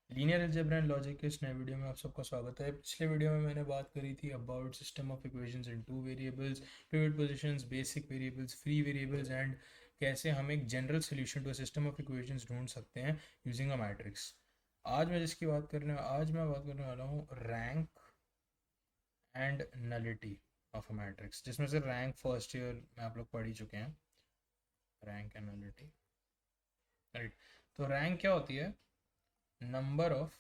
Linear algebra and logic के इस नए वीडियो में आप सबका स्वागत है। पिछले वीडियो में मैंने बात करी थी about system of equations in two variables, pivot positions, basic variables, free variables and कैसे हम एक general solution to a system of equations ढूंढ सकते हैं यूजिंग अ मैट्रिक्स। आज मैं बात करने वाला हूँ rank and nullity of a matrix, जिसमें से रैंक फर्स्ट ईयर में आप लोग पढ़ ही चुके हैं। Rank and nullity, right. तो रैंक क्या होती है? Number of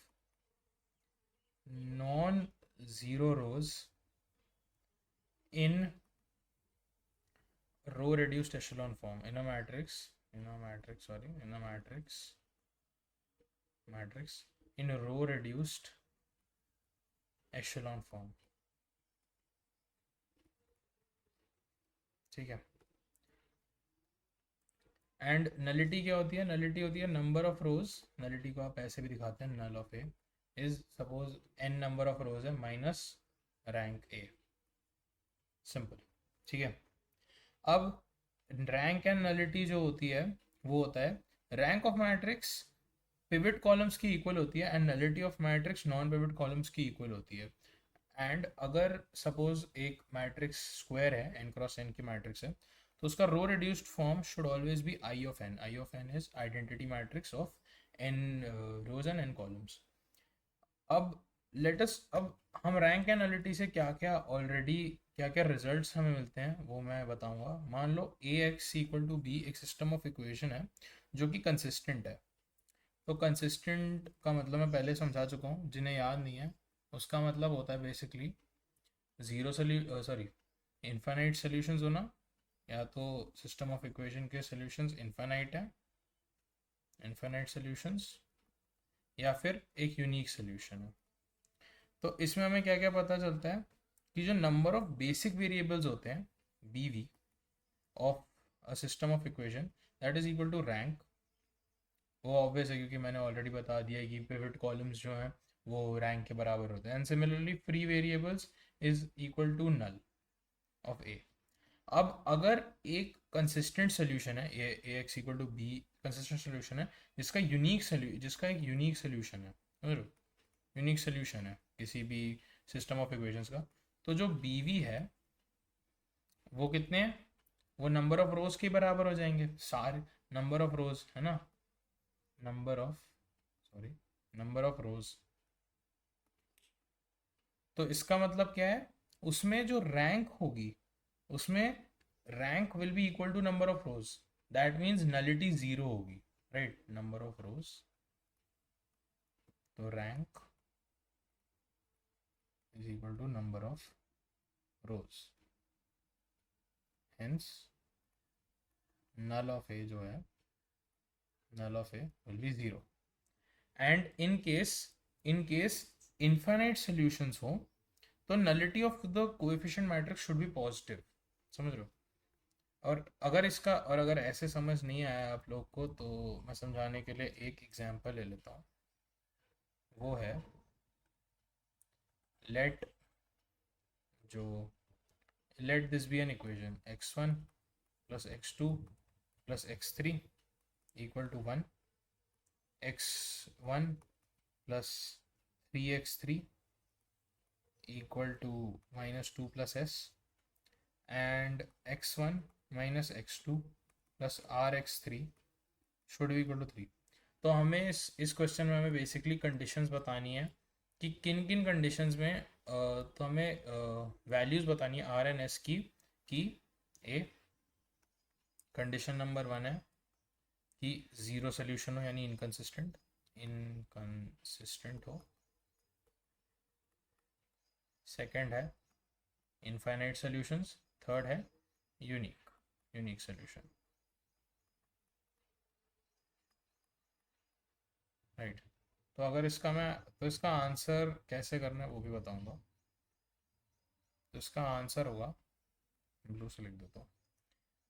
non zero rows in row reduced echelon form in a matrix in a row reduced echelon form। ठीक है। एंड नलिटी क्या होती है? नलिटी होती है नंबर ऑफ रोज। नलिटी को आप ऐसे भी दिखाते हैं, null of A is suppose n number of rows है माइनस रैंक ए। सिंपल। ठीक है। अब रैंक एंड नलिटी जो होती है वो होता है rank of matrix pivot columns की इक्वल होती है and nullity of matrix non pivot columns की इक्वल होती है। एंड अगर सपोज एक मैट्रिक्स स्क्वायर है, एन क्रॉस एन की मैट्रिक्स है, तो उसका row reduced form should always be I of n. I of n is identity matrix of n rows and n columns. अब लेटस अब हम रैंक एनालिटी से क्या क्या ऑलरेडी क्या क्या रिजल्ट्स हमें मिलते हैं वो मैं बताऊंगा। मान लो ए एक्स इक्वल टू बी एक सिस्टम ऑफ इक्वेशन है जो कि कंसिस्टेंट है। तो कंसिस्टेंट का मतलब मैं पहले समझा चुका हूँ, जिन्हें याद नहीं है उसका मतलब होता है basically zero sorry infinite solutions होना, या तो सिस्टम ऑफ इक्वेशन के सोल्यूशंस इन्फाइनाइट है, इन्फाइनाइट सोल्यूशंस, या फिर एक यूनिक सोल्यूशन है। तो इसमें हमें क्या क्या पता चलता है कि जो नंबर ऑफ बेसिक वेरिएबल्स होते हैं B V of a system of equation that is equal to rank. वो ऑब्वियस है क्योंकि मैंने ऑलरेडी बता दिया है कि पिवट कॉलम्स जो हैं वो रैंक के बराबर होते हैं। And similarly free variables is equal to null of A. अब अगर एक कंसिस्टेंट सोल्यूशन है A X equal to B, consistent solution है जिसका एक यूनिक सोल्यूशन है, समझ लो, यूनिक सोल्यूशन है किसी भी सिस्टम ऑफ इक्वेशंस का, तो जो बी वी है वो कितने हैं? वो नंबर ऑफ रोज के बराबर हो जाएंगे सारे। नंबर ऑफ रोज है ना, number of sorry number of rows. तो इसका मतलब क्या है? उसमें जो रैंक होगी उसमें rank will be equal to number of rows. That means nullity zero होगी, राइट। नंबर ऑफ रोज, तो rank is equal to number of rows, hence null of A जो है, null of A will be zero. And in case infinite solutions हो तो nullity of the coefficient matrix should be positive. समझ रहे हो? और अगर ऐसे समझ नहीं आया आप लोग को तो मैं समझाने के लिए एक एग्जांपल ले लेता हूँ। वो है लेट जो let this be an equation x1 plus x2 plus x3 equal to 1, x1 plus 3x3 equal to minus 2 plus s and x1 minus x2 plus rx3 should be equal to 3। तो हमें इस question में हमें basically conditions बतानी है कि किन किन कंडीशंस में तो हमें वैल्यूज़ बतानी है आर एन एस की ए। कंडीशन नंबर 1 है कि ज़ीरो सोल्यूशन हो यानी इनकंसिस्टेंट हो। सेकंड है इनफाइनाइट सॉल्यूशंस। थर्ड है यूनिक सॉल्यूशन, राइट। तो अगर इसका आंसर कैसे करना है वो भी बताऊंगा। तो इसका आंसर होगा, ब्लू से लिख देता हूँ।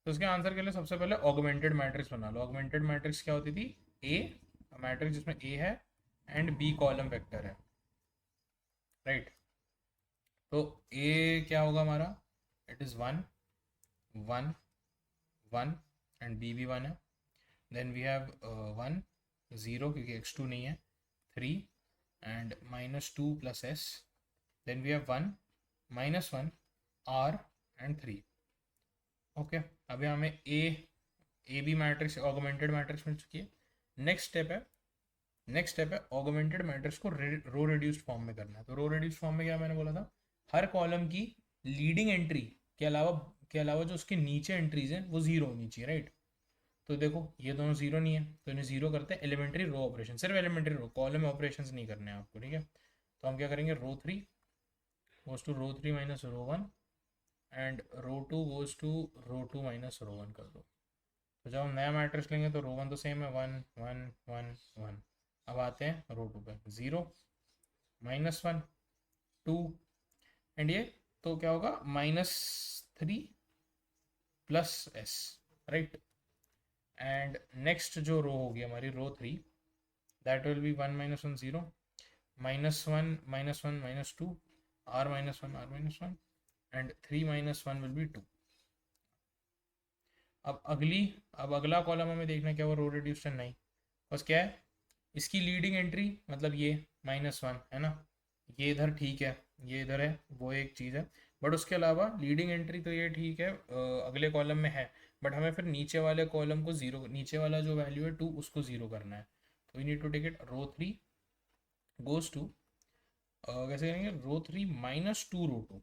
तो इसके आंसर के लिए सबसे पहले ऑगमेंटेड मैट्रिक्स बना लो। ऑगमेंटेड मैट्रिक्स क्या होती थी? ए मैट्रिक्स जिसमें ए है एंड बी कॉलम वेक्टर है, राइट। तो ए क्या होगा हमारा? It is one one one and B भी वन है। Then we have one zero क्योंकि x2 नहीं है, 3 and minus 2 plus s, then we have 1 minus 1 r and 3. Okay, अभी हमें A B matrix augmented matrix मिल चुकी है. नेक्स्ट स्टेप है ऑगमेंटेड मैट्रिक्स को रो रिड्यूस्ड फॉर्म में करना है. तो रो रिड्यूस्ड फॉर्म में क्या मैंने बोला था, हर कॉलम की लीडिंग एंट्री के अलावा जो उसके नीचे एंट्रीज हैं वो जीरो होनी चाहिए, राइट. तो देखो ये दोनों जीरो नहीं है, तो इन्हें जीरो करते हैं. एलिमेंट्री रो ऑपरेशन, सिर्फ एलिमेंट्री रो, कॉलम में ऑपरेशन नहीं करने हैं आपको, ठीक है. तो हम क्या करेंगे, row 3 goes to row 3 minus row 1 and row 2 goes to row 2 minus row 1 कर दो. तो जब हम नया मैट्रिक्स लेंगे तो रो 1 तो सेम है, 1 1 1 1. अब आते हैं रो 2 पे, 0 माइनस 1 2 एंड ये तो क्या होगा, -3 plus s, right. And next जो रो होगी हमारी रो 3, that will be 1 minus 1 0 -1 -1 -2 r -1 and 3 - 1 will be 2. अब अगला कॉलम हमें देखना क्या, वो रो रिड्यूस्ड है नहीं, बस क्या है इसकी लीडिंग एंट्री, मतलब ये -1 है ना, ये इधर ठीक है, ये इधर है, वो एक चीज़ है. बट उसके अलावा लीडिंग एंट्री तो ये ठीक है, अगले कॉलम में है, बट हमें फिर नीचे वाले कॉलम को जीरो, नीचे वाला जो वैल्यू है 2 उसको जीरो करना है. तो we need to take it row 3 goes to, कैसे करेंगे, रो 3 -2 रो 2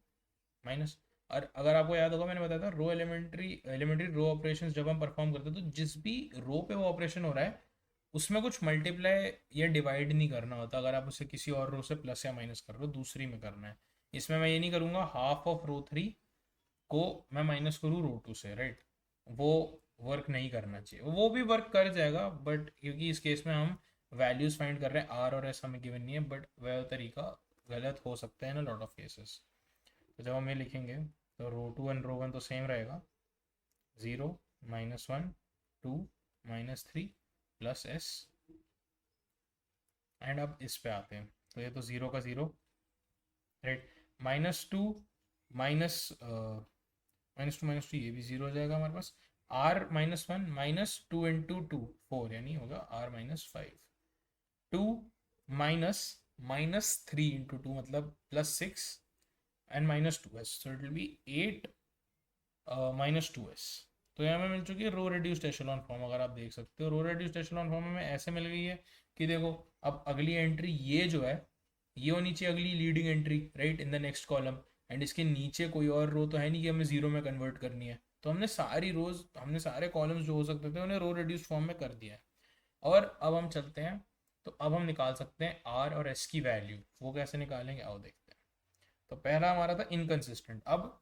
माइनस. और अगर आपको याद होगा मैंने बताया था रो एलिमेंट्री रो ऑपरेशंस जब हम परफॉर्म करते हैं तो जिस भी रो पे वो ऑपरेशन हो रहा है उसमें कुछ मल्टीप्लाई या डिवाइड नहीं करना होता. अगर आप उसे किसी और रो से प्लस या माइनस कर रहे हो, दूसरी में करना है. इसमें मैं ये नहीं करूँगा हाफ ऑफ रो 3 को मैं माइनस करूँ रो 2 से, राइट. वो वर्क नहीं करना चाहिए. वो भी वर्क कर जाएगा बट क्योंकि इस केस में हम वैल्यूज फाइंड कर रहे हैं, आर और एस हमें गिवन नहीं है, बट वह तरीका गलत हो सकता है ना लॉट ऑफ केसेस. तो जब हम ये लिखेंगे तो रो 2 एंड रो 1 तो सेम रहेगा, 0 -1 2 -3 प्लस एस. एंड अब इस पे आते हैं तो ये तो 0 का 0, राइट. -2 -2 ये भी 0 हो जाएगा हमारे पास. r -1 -2 इंटू 2 4 यानी होगा r -5. 2 -3 इंटू 2 मतलब +6 and -2s, so it will be 8 -2s. तो यहाँ में मिल चुकी है रो रिड्यूस्ड एशेलॉन फॉर्म. अगर आप देख सकते हो रो रिड्यूस्ड एशेलॉन फॉर्म में ऐसे मिल गई है कि देखो अब अगली एंट्री ये जो है ये होनी चाहिए अगली leading entry, right, in the next column. And इसके नीचे कोई और रो तो है नहीं कि हमें जीरो में कन्वर्ट करनी है. तो हमने सारे कॉलम्स जो हो सकते थे उन्हें रो रिड्यूस्ड फॉर्म में कर दिया है. और अब हम चलते हैं, तो अब हम निकाल सकते हैं आर और एस की वैल्यू. वो कैसे निकालेंगे आओ देखते हैं. तो पहला हमारा था इनकंसिस्टेंट. अब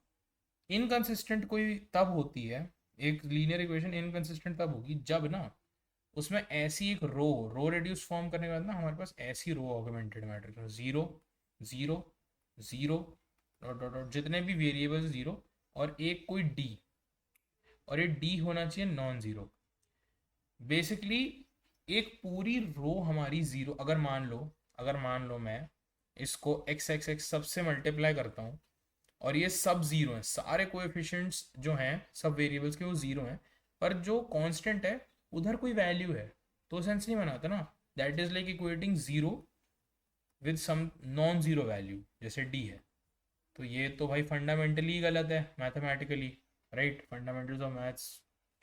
इनकंसिस्टेंट कोई तब होती है, एक लीनियर इक्वेशन इनकंसिस्टेंट तब होगी जब ना उसमें ऐसी एक रो रिड्यूस फॉर्म करने के बाद ना हमारे पास ऐसी row augmented matrix 0 0 0 dot dot dot जितने भी वेरिएबल्स 0 और एक कोई डी, और ये डी होना चाहिए नॉन जीरो. बेसिकली एक पूरी रो हमारी जीरो, अगर मान लो मैं इसको x x x सबसे मल्टीप्लाई करता हूँ और ये सब जीरो हैं, सारे कोएफिशिएंट्स जो हैं सब वेरिएबल्स के वो जीरो हैं, पर जो कांस्टेंट है उधर कोई वैल्यू है, तो सेंस नहीं बनाता ना. That is like equating zero with some non zero value जैसे डी है. तो ये तो भाई फंडामेंटली गलत है mathematically, right. Fundamentals of maths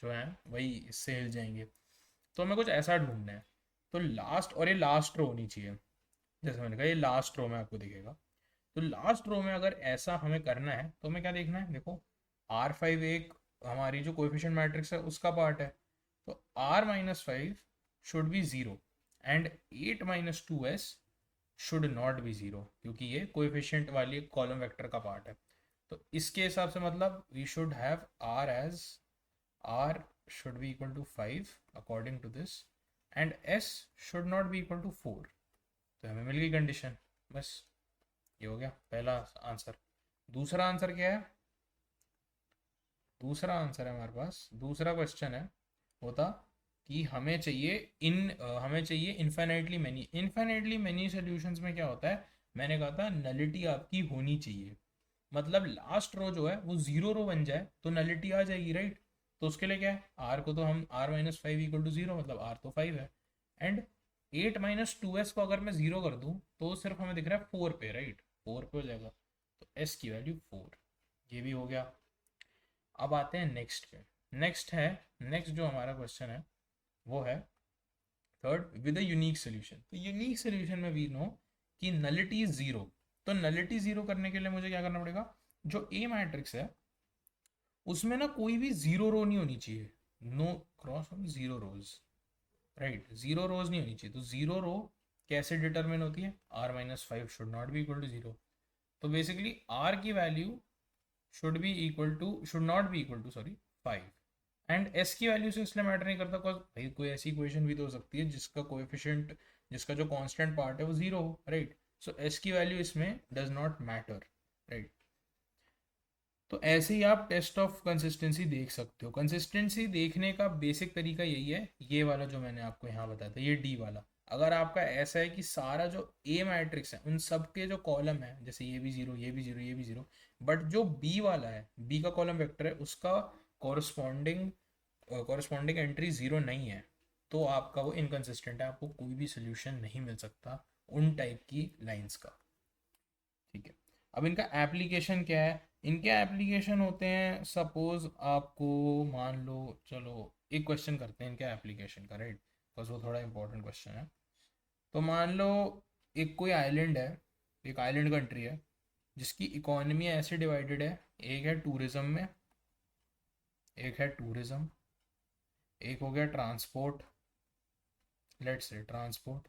जो हैं वही इससे हिल जाएंगे. तो हमें कुछ ऐसा ढूंढना है. तो लास्ट, और ये लास्ट रो होनी चाहिए, जैसे मैंने कहा ये लास्ट रो में आपको दिखेगा. तो लास्ट रो में अगर ऐसा हमें करना है तो हमें क्या देखना है, देखो R5 एक हमारी जो कोएफिशिएंट मैट्रिक्स है उसका पार्ट है, तो R -5 should be 0 and 8 -2s should not B 0 क्योंकि ये कोएफिशिएंट वाली कॉलम वेक्टर का पार्ट है. तो इसके हिसाब से मतलब we should have R as R should be equal to 5 according to this and S should not be equal to 4. तो हमें मिल गई कंडीशन, बस ये हो गया पहला आंसर. दूसरा आंसर क्या है, दूसरा आंसर है हमारे पास, दूसरा क्वेश्चन है होता कि हमें चाहिए इन्फाइनाइटली मैनी सॉल्यूशंस में क्या होता है, मैंने कहा था नलिटी आपकी होनी चाहिए. मतलब लास्ट रो जो है वो जीरो रो बन जाए तो नलिटी आ जाएगी, राइट. तो उसके लिए क्या है, आर को तो हम R -5 = 0 मतलब R तो 5 है. एंड 8 माइनस 2s को अगर मैं 0 कर दूं तो सिर्फ हमें दिख रहा है 4 पे, राइट, 4 पे हो जाएगा, तो s की वैल्यू 4, ये भी हो गया। अब आते हैं नेक्स्ट पे। नेक्स्ट जो हमारा क्वेश्चन है वो है third, with a unique solution. तो यूनिक सोल्यूशन में वी नो कि नलिटी इज जीरो। तो नलिटी जीरो करने के लिए मुझे क्या करना पड़ेगा, जो ए मैट्रिक्स है उसमें ना कोई भी जीरो रो नहीं होनी चाहिए, no cross on zero rows, right, zero rows नहीं होनी चाहिए। तो जीरो रो कैसे डिटरमिन होती है, r-5 should not be equal to zero. तो बेसिकली r की वैल्यू should not be equal to sorry 5, and s की वैल्यू से इसलिए मैटर नहीं करता बिकॉज भाई कोई ऐसी इक्वेशन भी तो हो सकती है जिसका कोएफिशिएंट, जिसका जो कांस्टेंट पार्ट है वो जीरो हो, राइट। सो s की वैल्यू इसमें डज नॉट मैटर, राइट। तो ऐसे ही आप टेस्ट ऑफ कंसिस्टेंसी देख सकते हो। कंसिस्टेंसी देखने का बेसिक तरीका यही है, ये वाला जो मैंने आपको यहाँ बताया था, ये डी वाला। अगर आपका ऐसा है कि सारा जो ए मैट्रिक्स है उन सब के जो कॉलम है, जैसे ये भी जीरो, ये भी जीरो, ये भी जीरो, बट जो बी वाला है, बी का कॉलम वेक्टर है, उसका कॉरस्पॉन्डिंग एंट्री जीरो नहीं है, तो आपका वो इनकंसिस्टेंट है, आपको कोई भी सोल्यूशन नहीं मिल सकता उन टाइप की लाइंस का, ठीक है। अब इनका एप्लीकेशन क्या है, इनके एप्लीकेशन होते हैं, सपोज आपको मान लो, चलो एक क्वेश्चन करते हैं इनके एप्लीकेशन का, राइट, बस वो थोड़ा इंपॉर्टेंट क्वेश्चन है। तो मान लो एक कोई आइलैंड है, एक आइलैंड कंट्री है जिसकी इकोनॉमी ऐसे डिवाइडेड है, एक है टूरिज्म में, एक है टूरिज्म, एक हो गया ट्रांसपोर्ट, लेट्स से ट्रांसपोर्ट,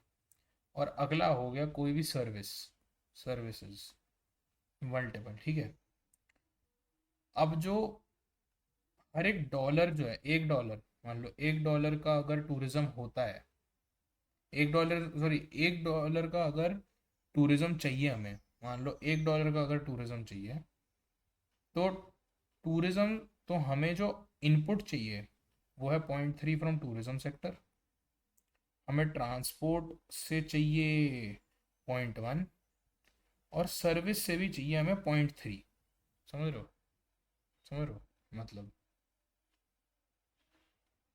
और अगला हो गया कोई भी सर्विसेज, मल्टीपल, ठीक है। अब जो हर एक डॉलर जो है, एक डॉलर, मान लो एक डॉलर का अगर टूरिज्म होता है, एक डॉलर का अगर टूरिज्म चाहिए हमें, मान लो एक डॉलर का अगर टूरिज्म चाहिए, तो टूरिज्म, तो हमें जो इनपुट चाहिए वो है 0.3 फ्रॉम टूरिज्म सेक्टर, हमें ट्रांसपोर्ट से चाहिए 0.1, और सर्विस से भी चाहिए हमें 0.3। समझ रहे हो, समझ रहे हो मतलब।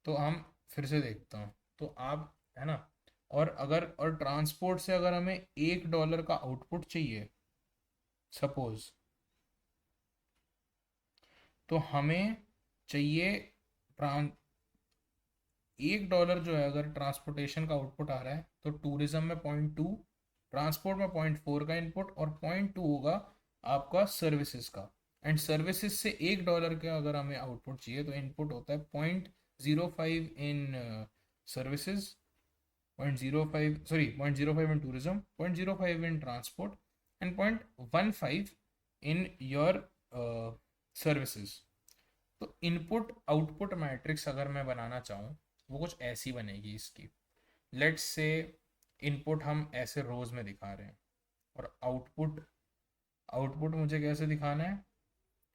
तो हम फिर से देखता हूँ, तो आप, है ना, और ट्रांसपोर्ट से अगर हमें $1 का आउटपुट चाहिए सपोज, तो हमें चाहिए ट्रां $1 जो है अगर ट्रांसपोर्टेशन का आउटपुट आ रहा है, तो टूरिज्म में 0.2, ट्रांसपोर्ट में 0.4 का इनपुट, और 0.2 होगा आपका सर्विसेज का। एंड सर्विसेज से $1 का अगर हमें आउटपुट चाहिए तो इनपुट होता है 0.05 इन services, 0.05, sorry 0.05 in tourism, 0.05 in transport, and 0.15 in your services. तो इनपुट आउटपुट मैट्रिक्स अगर मैं बनाना चाहूँ वो कुछ ऐसी बनेगी इसकी। लेट्स से इनपुट हम ऐसे रोज में दिखा रहे हैं, और आउटपुट आउटपुट मुझे कैसे दिखाना है,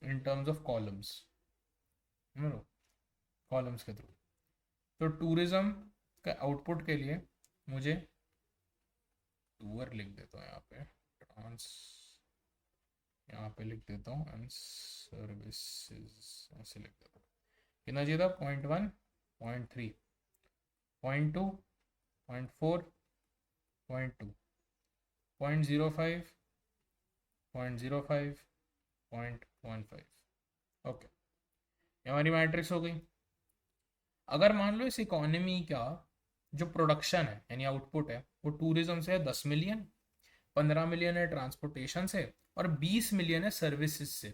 in terms of columns, columns के थ्रू। तो टूरिज्म का आउटपुट के लिए मुझे टूर लिख देता हूँ यहाँ पे, ट्रांस, यहाँ पे लिख देता हूँ, एंड सर्विसेज ऐसे लिख देता हूँ। कितना चाहिए था, 0.1, 0.3, 0.2, 0.4, 0.2, 0.05, 0.05, 0.15। ओके, ये हमारी मैट्रिक्स हो गई। अगर मान लो इस इकोनॉमी का जो प्रोडक्शन है यानी आउटपुट है वो टूरिज्म से है 10 मिलियन, 15 मिलियन है ट्रांसपोर्टेशन से, और 20 मिलियन है सर्विसेज से,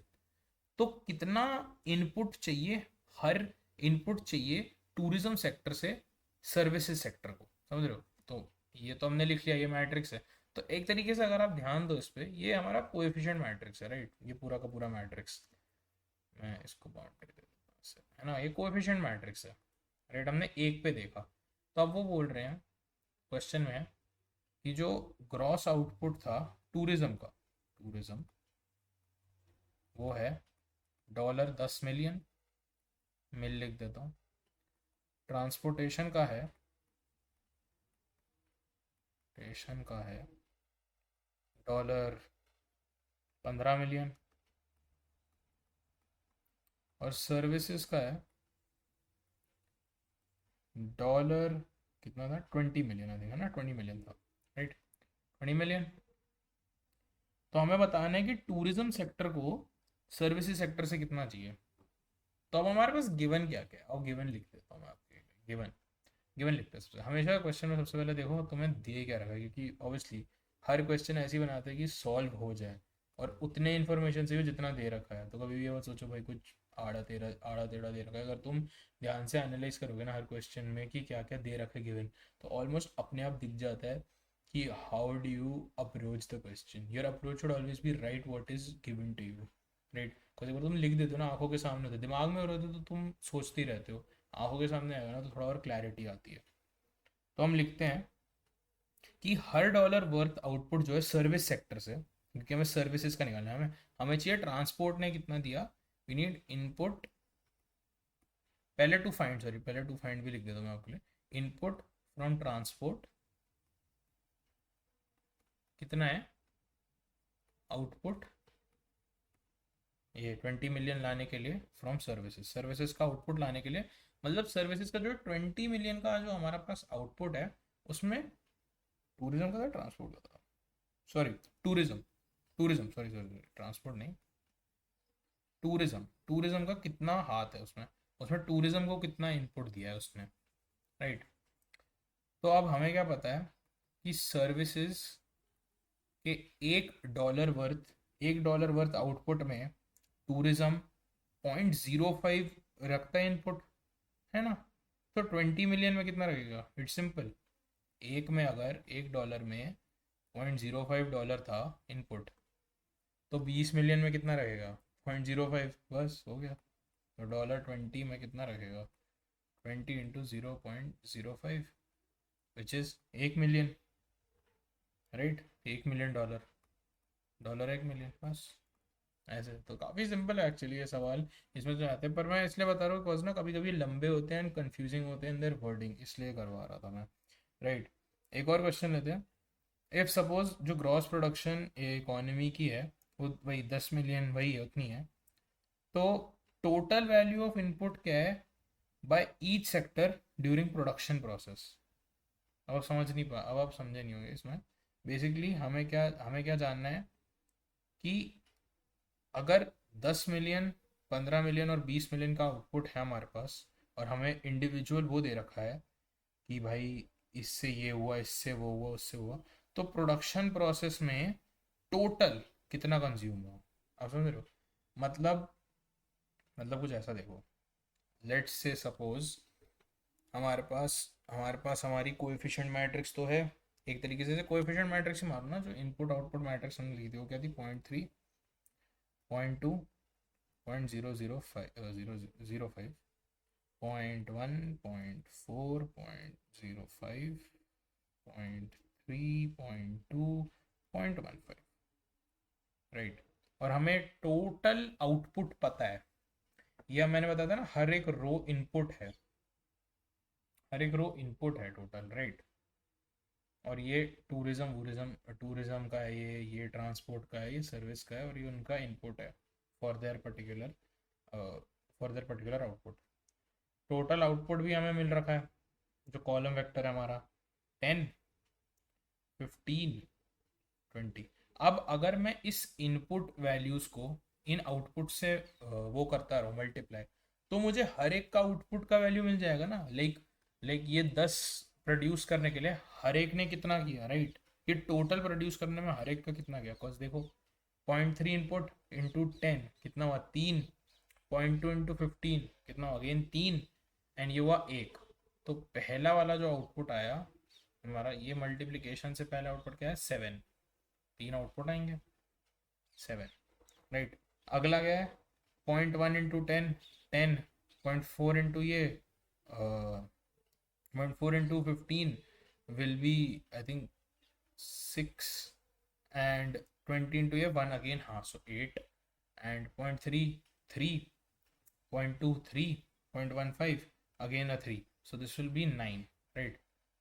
तो कितना इनपुट चाहिए, हर इनपुट चाहिए टूरिज्म सेक्टर से सर्विसेज सेक्टर को, समझ रहे हो। तो ये तो हमने लिख लिया, ये मैट्रिक्स है। तो एक तरीके से अगर आप ध्यान दो इस पे, ये हमारा कोएफिशिएंट मैट्रिक्स है, राइट, ये पूरा का पूरा मैट्रिक्स, मैं इसको बाउंड कर देता हूँ ऐसे, है ना, ये कोएफिशिएंट मैट्रिक्स है, राइट, हमने एक पे देखा। तो अब वो बोल रहे हैं क्वेश्चन में कि जो ग्रॉस आउटपुट था टूरिज्म का, टूरिज्म वो है $10 मिलियन, मिल लिख देता हूँ, ट्रांसपोर्टेशन का है, टेशन का है $15 मिलियन, और सर्विसेज का है डॉलर कितना था, 20 मिलियन आई थिंक, है ना, 20 मिलियन था, राइट, 20 मिलियन। तो हमें बताना है कि टूरिज्म सेक्टर को सर्विसेज सेक्टर से कितना चाहिए। तो अब हमारे पास गिवन क्या क्या है, और गिवन लिख देता हूँ मैं आपके लिए। गिवन, गिवन लिखते हैं सबसे हमेशा क्वेश्चन में। सबसे पहले देखो तुम्हें दिए क्या रखा है, क्योंकि ऑब्वियसली हर क्वेश्चन ऐसे ही बनाते हैं कि सॉल्व हो जाए और उतने इन्फॉर्मेशन से भी जितना दे रखा है। तो कभी भी ये मत सोचो भाई कुछ आड़ा टेढ़ा दे रखा है। अगर तुम ध्यान से एनालाइज करोगे ना हर क्वेश्चन में कि क्या क्या दे रखा है गिवन, तो ऑलमोस्ट अपने आप दिख जाता है कि how do you approach the question. Your approach should always be right what is given to you, right. कभी तुम लिख देते हो ना, आंखों के सामने होते, दिमाग में हो रहे हो तो तुम सोचते ही रहते हो, आंखों के सामने आएगा ना तो थोड़ा और क्लैरिटी आती है। तो हम लिखते हैं कि हर डॉलर वर्थ आउटपुट जो है सर्विस सेक्टर से, क्योंकि हमें सर्विसेज का निकालना है, हमें हमें चाहिए ट्रांसपोर्ट ने कितना दिया, वी नीड इनपुट, पहले टू फाइंड, सॉरी पहले टू फाइंड भी लिख देता हूँ मैं आपके लिए। इनपुट फ्रॉम ट्रांसपोर्ट कितना है, आउटपुट ये 20 मिलियन लाने के लिए फ्रॉम सर्विसेज, सर्विसेज का आउटपुट लाने के लिए, मतलब सर्विसेज का जो 20 मिलियन का जो हमारा पास आउटपुट है उसमें टूरिज्म का था, ट्रांसपोर्ट का था, sorry tourism, tourism sorry sorry transport नहीं, टूरिज्म, टूरिज्म का कितना हाथ है उसमें, उसमें टूरिज्म को कितना इनपुट दिया है उसने, राइट। तो अब हमें क्या पता है कि सर्विसेज के $1 वर्थ आउटपुट में टूरिज्म 0.05 रखता है इनपुट, है ना। तो 20 मिलियन में कितना लगेगा, इट्स सिंपल, एक में अगर $1 में $0.05 था इनपुट, तो 20 मिलियन में कितना रहेगा, 0.05, बस हो गया। तो $20 में कितना रखेगा, 20 × 0.05 which is 1 million, right, $1 million, dollar 1 million, बस। ऐसे तो काफ़ी सिंपल है एक्चुअली ये सवाल, इसमें जो आते हैं, पर मैं इसलिए बता रहा हूँ बिकॉज ना कभी कभी लंबे होते हैं एंड कन्फ्यूजिंग होते हैं इन देयर वर्डिंग, इसलिए करवा रहा था मैं, राइट। एक और क्वेश्चन लेते हैं। इफ़ सपोज जो ग्रॉस प्रोडक्शन इकोनॉमी की है वो वही 10 मिलियन वही है, उतनी है, तो टोटल वैल्यू ऑफ इनपुट क्या है by each sector during production process. अब आप समझ नहीं पा, अब आप समझे नहीं होंगे इसमें। बेसिकली हमें क्या जानना है कि अगर 10 मिलियन, 15 मिलियन और 20 मिलियन का आउटपुट है हमारे पास, और हमें इंडिविजुअल वो दे रखा है कि भाई इससे ये हुआ, इससे वो हुआ, उससे हुआ, तो प्रोडक्शन प्रोसेस में टोटल कितना कंज्यूम हुआ, आप समझ रहे हो। मतलब कुछ ऐसा देखो, लेट्स से सपोज हमारे पास हमारी कोएफिशिएंट मैट्रिक्स तो है, एक तरीके से कोएफिशिएंट मैट्रिक्स ही मारो ना, जो इनपुट आउटपुट मैट्रिक्स हमने लिखी थी वो क्या थी, 0.3, 0.2, 0.005, 0.1, 0.4, 0.05, 0.3, 0.2, 0.15, राइट। और हमें टोटल आउटपुट पता है, यह मैंने बताया था ना, हर एक रो इनपुट है, हर एक रो इनपुट है टोटल, राइट। और ये टूरिज्म वूरिज्म, टूरिज्म का है, ये ट्रांसपोर्ट का है, ये सर्विस का है, और ये उनका इनपुट है for their particular, output. Total output भी हमें मिल रखा है, जो कॉलम वेक्टर है हमारा, 10, 15, 20। अब अगर मैं इस इनपुट वैल्यूज़ को इन आउटपुट से वो करता रहूँ मल्टीप्लाई, तो मुझे हर एक का आउटपुट का वैल्यू मिल जाएगा ना, लाइक ये 10 प्रोड्यूस करने के लिए हर एक ने कितना किया, राइट। ये टोटल प्रोड्यूस करने में हर एक का कितना किया, कॉज देखो 0.3 इनपुट इंटू 10 कितना हुआ, 3, 0.2 इंटू 15 कितना हुआ, अगेन 3, एंड ये हुआ 1। तो पहला वाला जो आउटपुट आया हमारा, ये मल्टीप्लीकेशन से पहला आउटपुट क्या है, 7, 3 आउटपुट आएंगे, 7, राइट। अगला क्या है, 0.1 इंटू 10, 10, 0.4 इंटू ये 0.4 into 15 will be I think 6, and 20 into ये 1 अगेन, हाँ so 8, and 0.3, 3, 0.2, 3, 0.15 again uh 3, so this will be 9, right.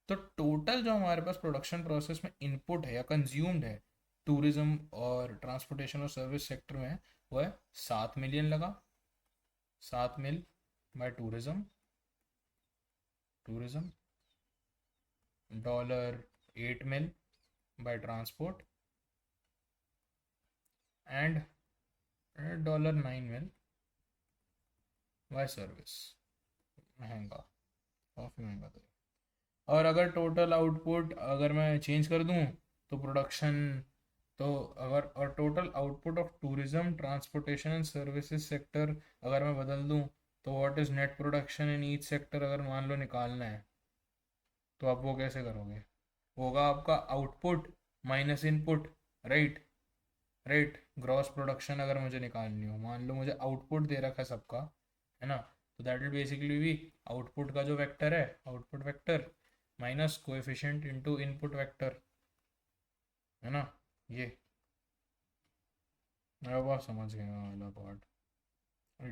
तो टोटल जो हमारे पास प्रोडक्शन प्रोसेस में इनपुट है या कंज्यूम्ड है टूरिज्म और ट्रांसपोर्टेशन और सर्विस सेक्टर में, वो है 7 मिलियन लगा, 7 mil by tourism, tourism $8 mil by transport and $9 mil by service. महंगा, काफ़ी महंगा था। और अगर टोटल आउटपुट अगर मैं चेंज कर दूं तो प्रोडक्शन, तो अगर और total output of tourism transportation and services sector अगर मैं बदल दूं तो what is net production in each sector अगर मान लो निकालना है तो आप वो कैसे करोगे? होगा आपका output minus input, right? Right, gross production अगर मुझे निकालनी हो, मान लो मुझे आउटपुट दे रखा है सबका, है ना, तो दैट विल बेसिकली भी आउटपुट का जो वेक्टर है, output vector minus coefficient into input vector, है ना, ये। अब आप समझ गए वाला पार्ट।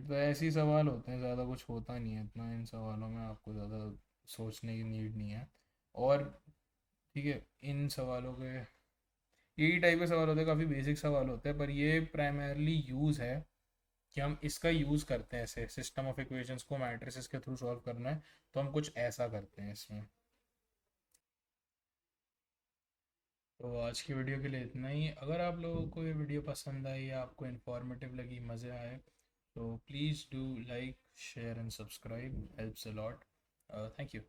तो ऐसे ही सवाल होते हैं, ज़्यादा कुछ होता नहीं है इतना इन सवालों में, आपको ज़्यादा सोचने की नीड नहीं है। और ठीक है, इन सवालों के यही टाइप के सवाल होते हैं, काफ़ी बेसिक सवाल होते हैं, पर ये प्राइमरली यूज़ है कि हम इसका यूज़ करते हैं ऐसे सिस्टम ऑफ इक्वेशंस को मैट्रिसेस के थ्रू सॉल्व करना है तो हम कुछ ऐसा करते हैं इसमें। तो आज की वीडियो के लिए इतना ही। अगर आप लोगों को ये वीडियो पसंद आई या आपको इन्फॉर्मेटिव लगी, मज़े आए, तो please do like share and subscribe, helps a lot. Thank you.